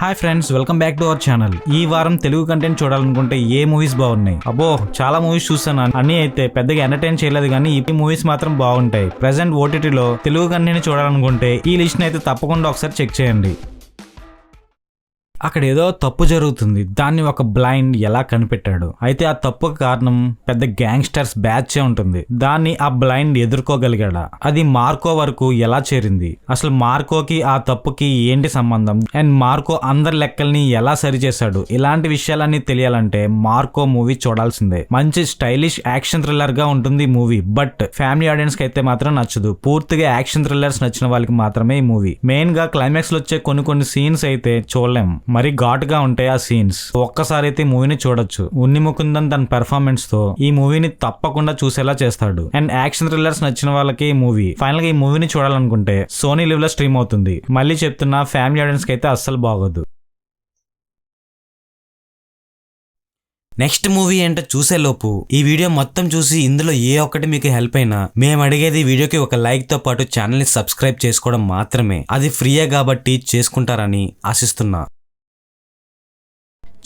Hi friends, welcome back to our channel. ఈ వారం Telugu content చూడాలనుకుంటే ఏ మూవీస్ బాగున్నాయి? అబ్బో చాలా మూవీస్ చూస్తాను. అన్ని అయితే పెద్దగా ఎంటర్టైన్ చేయలేదు, కానీ ఈ మూవీస్ మాత్రం బాగుంటాయి. ప్రెసెంట్ ఓటీటీలో తెలుగు కంటెంట్ చూడాలనుకుంటే ఈ లిస్ట్ అయితే తప్పకుండా ఒకసారి చెక్ చేయండి. అక్కడ ఏదో తప్పు జరుగుతుంది, దాన్ని ఒక బ్లైండ్ ఎలా కనిపెట్టాడు. అయితే ఆ తప్పుకు కారణం పెద్ద గ్యాంగ్స్టర్స్ బ్యాచ్ ఉంటుంది. దాన్ని ఆ బ్లైండ్ ఎదుర్కోగలిగాడా? అది మార్కో వరకు ఎలా చేరింది? అసలు మార్కోకి ఆ తప్పుకి ఏంటి సంబంధం? అండ్ మార్కో అందరి లెక్కల్ని ఎలా సరిచేశాడు? ఇలాంటి విషయాలన్నీ తెలియాలంటే మార్కో మూవీ చూడాల్సిందే. మంచి స్టైలిష్ యాక్షన్ థ్రిల్లర్ గా ఉంటుంది మూవీ. బట్ ఫ్యామిలీ ఆడియన్స్ కి అయితే మాత్రం నచ్చదు. పూర్తిగా యాక్షన్ థ్రిల్లర్స్ నచ్చిన వాళ్ళకి మాత్రమే ఈ మూవీ. మెయిన్ గా క్లైమాక్స్ లో వచ్చే కొన్ని సీన్స్ అయితే చూడలేం, మరి ఘాటుగా ఉంటాయి ఆ సీన్స్. ఒక్కసారి అయితే మూవీని చూడొచ్చు. ఉన్ని ముకుందన్ తన పెర్ఫార్మెన్స్ తో ఈ మూవీని తప్పకుండా చూసేలా చేస్తాడు. అండ్ యాక్షన్ థ్రిల్లర్స్ నచ్చిన వాళ్ళకి ఈ మూవీ. ఫైనల్ గా ఈ మూవీని చూడాలనుకుంటే సోనీ లివ్ లో స్ట్రీమ్ అవుతుంది. మళ్ళీ చెప్తున్నా, ఫ్యామిలీ ఆడియన్స్ కి అయితే అస్సలు బాగోదు. నెక్స్ట్ మూవీ ఏంటో చూసేలోపు ఈ వీడియో మొత్తం చూసి ఇందులో ఏ ఒక్కటి మీకు హెల్ప్ అయినా మేము అడిగేది వీడియోకి ఒక లైక్ తో పాటు ఛానల్ ని సబ్స్క్రైబ్ చేసుకోవడం మాత్రమే. అది ఫ్రీయే కాబట్టి చేసుకుంటారని ఆశిస్తున్నా.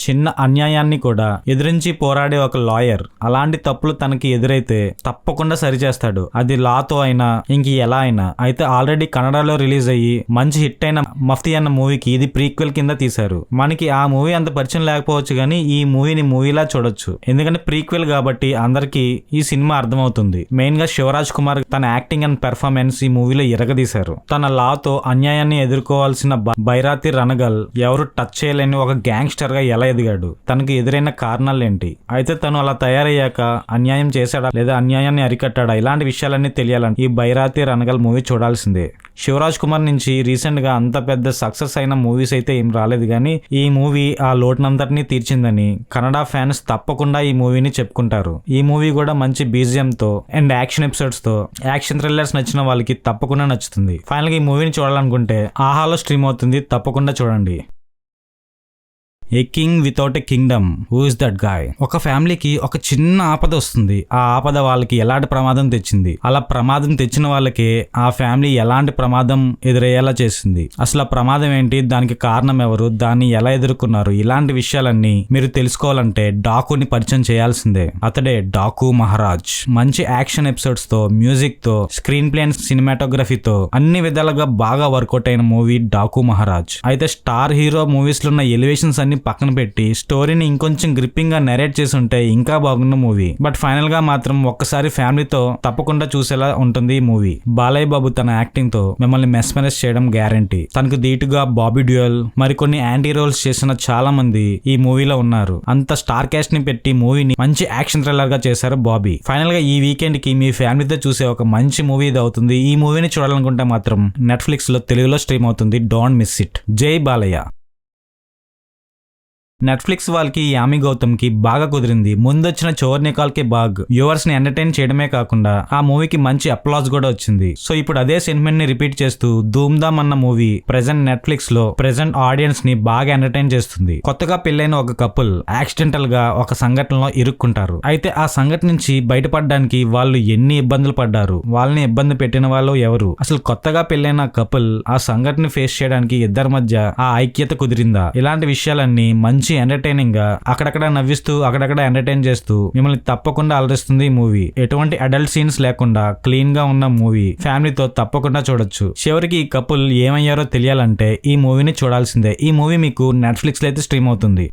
చిన్న అన్యాయాన్ని కూడా ఎదిరించి పోరాడే ఒక లాయర్ అలాంటి తప్పులు తనకి ఎదురైతే తప్పకుండా సరిచేస్తాడు. అది లాతో అయినా ఇంక ఎలా అయినా. అయితే ఆల్రెడీ కన్నడలో రిలీజ్ అయ్యి మంచి హిట్ అయిన మఫ్తీ అన్న మూవీకి ఇది ప్రీక్వెల్ కింద తీశారు. మనకి ఆ మూవీ అంత పరిచయం లేకపోవచ్చు, కానీ ఈ మూవీని మూవీలా చూడొచ్చు. ఎందుకంటే ప్రీక్వెల్ కాబట్టి అందరికి ఈ సినిమా అర్థమవుతుంది. మెయిన్ గా శివరాజ్ కుమార్ తన యాక్టింగ్ అండ్ పెర్ఫార్మెన్స్ ఈ మూవీలో ఎరగదీశారు. తన లాతో అన్యాయాన్ని ఎదుర్కోవాల్సిన బైరాతి రణగల్ ఎవరు టచ్ చేయలేని ఒక గ్యాంగ్స్టర్ గా ఎలా ఎదిగాడు? తనకు ఎదురైన కారణాలు ఏంటి? అయితే తను అలా తయారయ్యాక అన్యాయం చేశాడా లేదా అన్యాయాన్ని అరికట్టాడా? ఇలాంటి విషయాలన్నీ తెలియాలంటే ఈ బైరాతి రణగల్ మూవీ చూడాల్సిందే. శివరాజ్ కుమార్ నుంచి రీసెంట్ గా అంత పెద్ద సక్సెస్ అయిన మూవీస్ అయితే ఏం రాలేదు, కానీ ఈ మూవీ ఆ లోటునంతటినీ తీర్చిందని కన్నడ ఫ్యాన్స్ తప్పకుండా ఈ మూవీని చెప్పుకుంటారు. ఈ మూవీ కూడా మంచి బీజిఎం తో అండ్ యాక్షన్ ఎపిసోడ్స్ తో యాక్షన్ థ్రిల్లర్స్ నచ్చిన వాళ్ళకి తప్పకుండా నచ్చుతుంది. ఫైనల్ గా ఈ మూవీని చూడాలనుకుంటే ఆహాలో స్ట్రీమ్ అవుతుంది, తప్పకుండా చూడండి. A king without a Kingdom, who is that guy? ఒక ఫ్యామిలీకి ఒక చిన్న ఆపద వస్తుంది. ఆ ఆపద వాళ్ళకి ఎలాంటి ప్రమాదం తెచ్చింది? అలా ప్రమాదం తెచ్చిన వాళ్ళకే ఆ ఫ్యామిలీ ఎలాంటి ప్రమాదం ఎదురయ్యేలా చేసింది? అసలు ఆ ప్రమాదం ఏంటి? దానికి కారణం ఎవరు? దాన్ని ఎలా ఎదుర్కొన్నారు? ఇలాంటి విషయాలన్నీ మీరు తెలుసుకోవాలంటే డాకుని పరిచయం చేయాల్సిందే. అతడే డాకు మహారాజ్. మంచి యాక్షన్ ఎపిసోడ్స్ తో, మ్యూజిక్ తో, స్క్రీన్ ప్లే అండ్ సినిమాటోగ్రఫీతో అన్ని విధాలుగా బాగా వర్కౌట్ అయిన మూవీ డాకు మహారాజ్. అయితే స్టార్ హీరో మూవీస్ లో ఉన్న ఎలివేషన్స్ అన్ని పక్కన పెట్టి స్టోరీని ఇంకొంచెం గ్రిప్పింగ్ గా నెరేట్ చేసి ఉంటే ఇంకా బాగున్న మూవీ. బట్ ఫైనల్ గా మాత్రం ఒక్కసారి ఫ్యామిలీతో తప్పకుండా చూసేలా ఉంటుంది ఈ మూవీ. బాలయ్య బాబు తన యాక్టింగ్ తో మిమ్మల్ని మెస్మరైజ్ చేయడం గ్యారంటీ. తనకు ధీటుగా బాబీ డ్యూయల్ మరికొన్ని యాంటీ రోల్స్ చేసిన చాలా మంది ఈ మూవీలో ఉన్నారు. అంత స్టార్ క్యాస్ట్ ని పెట్టి మూవీని మంచి యాక్షన్ థ్రిల్లర్ గా చేశారు బాబీ. ఫైనల్ గా ఈ వీకెండ్ కి మీ ఫ్యామిలీతో చూసే ఒక మంచి మూవీ ఇది అవుతుంది. ఈ మూవీని చూడాలనుకుంటే మాత్రం నెట్ఫ్లిక్స్ లో తెలుగులో స్ట్రీమ్ అవుతుంది. Don't miss it. జై బాలయ్య. నెట్ఫ్లిక్స్ వాళ్ళకి యామి గౌతమ్ కి బాగా కుదిరింది. ముందొచ్చిన చోర్ నికాల్ కే బాగ్ వ్యూవర్స్ ని ఎంటర్టైన్ చేయడమే కాకుండా ఆ మూవీకి మంచి అప్లాజ్ కూడా వచ్చింది. సో ఇప్పుడు అదే సెంటిమెంట్ ని రిపీట్ చేస్తూ ధూమ్ ధామ్ అన్న మూవీ ప్రెసెంట్ నెట్ఫ్లిక్స్ లో ప్రెసెంట్ ఆడియన్స్ ని బాగా ఎంటర్టైన్ చేస్తుంది. కొత్తగా పెళ్లైన ఒక కపుల్ యాక్సిడెంటల్ గా ఒక సంఘటనలో ఇరుక్కుంటారు. అయితే ఆ సంఘటన నుంచి బయటపడడానికి వాళ్ళు ఎన్ని ఇబ్బందులు పడ్డారు? వాళ్ళని ఇబ్బంది పెట్టిన వాళ్ళు ఎవరు? అసలు కొత్తగా పెళ్లైన కపుల్ ఆ సంఘటన ఫేస్ చేయడానికి ఇద్దరి మధ్య ఆ ఐక్యత కుదిరిందా? ఇలాంటి విషయాలన్నీ మంచి ఎంటర్టైనింగ్ గా అక్కడక్కడ నవ్విస్తూ అక్కడక్కడ ఎంటర్టైన్ చేస్తూ మిమ్మల్ని తప్పకుండా అలరిస్తుంది ఈ మూవీ. ఎటువంటి అడల్ట్ సీన్స్ లేకుండా క్లీన్ గా ఉన్న మూవీ. ఫ్యామిలీతో తప్పకుండా చూడొచ్చు. చివరికి ఈ కపుల్ ఏమయ్యారో తెలియాలంటే ఈ మూవీని చూడాల్సిందే. ఈ మూవీ మీకు నెట్ఫ్లిక్స్ లో అయితే స్ట్రీమ్ అవుతుంది.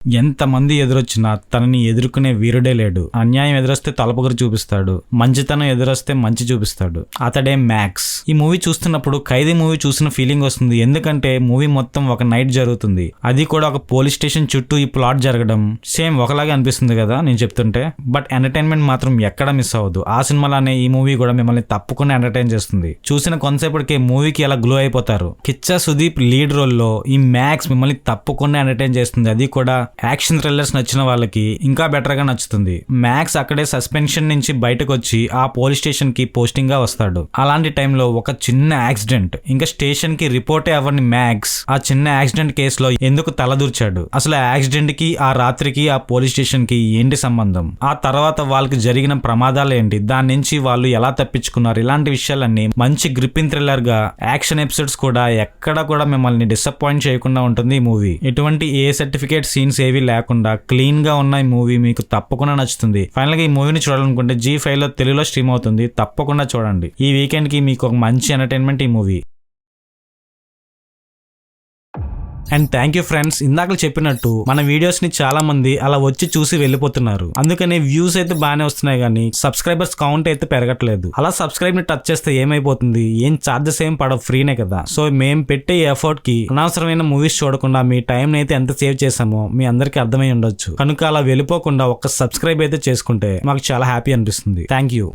ఎంతమంది ఎదురొచ్చినా తనని ఎదుర్కొనే వీరుడే లేడు. అన్యాయం ఎదురొస్తే తలపొగరు చూపిస్తాడు, మంచితనం ఎదురొస్తే మంచి చూపిస్తాడు. అతడే మ్యాక్స్. ఈ మూవీ చూస్తున్నప్పుడు ఖైదీ మూవీ చూసిన ఫీలింగ్ వస్తుంది. ఎందుకంటే మూవీ మొత్తం ఒక నైట్ జరుగుతుంది. అది కూడా ఒక పోలీస్ స్టేషన్ చుట్టూ ఈ ప్లాట్ జరగడం సేమ్ ఒకలాగే అనిపిస్తుంది కదా నేను చెప్తుంటే. బట్ ఎంటర్టైన్మెంట్ మాత్రం ఎక్కడ మిస్ అవ్వదు. ఆ సినిమాలోనే ఈ మూవీ కూడా మిమ్మల్ని తప్పకుండా ఎంటర్టైన్ చేస్తుంది. చూసిన కొంతసేపటికే మూవీకి ఎలా గ్లో అయిపోతారు. కిచ్చా సుదీప్ లీడ్ రోల్ లో ఈ మ్యాక్స్ మిమ్మల్ని తప్పకుండా ఎంటర్టైన్ చేస్తుంది. అది కూడా యాక్షన్ థ్రిల్లర్స్ నచ్చిన వాళ్ళకి ఇంకా బెటర్ గా నచ్చుతుంది. మ్యాక్స్ అక్కడే సస్పెన్షన్ నుంచి బయటకు వచ్చి ఆ పోలీస్ స్టేషన్ కి పోస్టింగ్ గా వస్తాడు. అలాంటి టైంలో ఒక చిన్న యాక్సిడెంట్, ఇంకా స్టేషన్ కి రిపోర్టే అవ్వని మ్యాక్స్ ఆ చిన్న యాక్సిడెంట్ కేసులో ఎందుకు తలదూర్చాడు, అసలు ఆ యాక్సిడెంట్ కి ఆ రాత్రికి ఆ పోలీస్ స్టేషన్ కి ఏంటి సంబంధం, ఆ తర్వాత వాళ్ళకి జరిగిన ప్రమాదాలు ఏంటి, దాని నుంచి వాళ్ళు ఎలా తప్పించుకున్నారు, ఇలాంటి విషయాలన్నీ మంచి గ్రిప్పింగ్ థ్రిల్లర్ గా యాక్షన్ ఎపిసోడ్స్ కూడా ఎక్కడ కూడా మిమ్మల్ని డిసప్పాయింట్ చేయకుండా ఉంటుంది ఈ మూవీ. ఎటువంటి ఏ సర్టిఫికేట్ సీన్స్ ఏవి లేకుండా క్లీన్ గా ఉన్న ఈ మూవీ మీకు తప్పకుండా నచ్చుతుంది. ఫైనల్ గా ఈ మూవీని చూడాలనుకుంటే G5 లో తెలుగులో స్ట్రీమ్ అవుతుంది, తప్పకుండా చూడండి. ఈ వీకెండ్ కి మీకు ఒక మంచి ఎంటర్టైన్మెంట్ ఈ movie. And thank you friends, ఇందాక చెప్పినట్టు మన వీడియోస్ ని చాలా మంది అలా వచ్చి చూసి వెళ్ళిపోతున్నారు. అందుకని వ్యూస్ అయితే బాగానే వస్తున్నాయి కానీ సబ్స్క్రైబర్స్ కౌంట్ అయితే పెరగట్లేదు. అలా సబ్స్క్రైబ్ ని టచ్ చేస్తే ఏమైపోతుంది, ఏం ఛార్జెస్ ఏం పడవు, ఫ్రీనే కదా. సో మేము పెట్టే ఎఫర్ట్ కి అనవసరమైన మూవీస్ చూడకుండా మీ టైం అయితే ఎంత సేవ్ చేసామో మీ అందరికి అర్థమై ఉండొచ్చు. కనుక అలా వెళ్ళిపోకుండా ఒక్క సబ్స్క్రైబ్ అయితే చేసుకుంటే మాకు చాలా హ్యాపీ అనిపిస్తుంది. Thank you.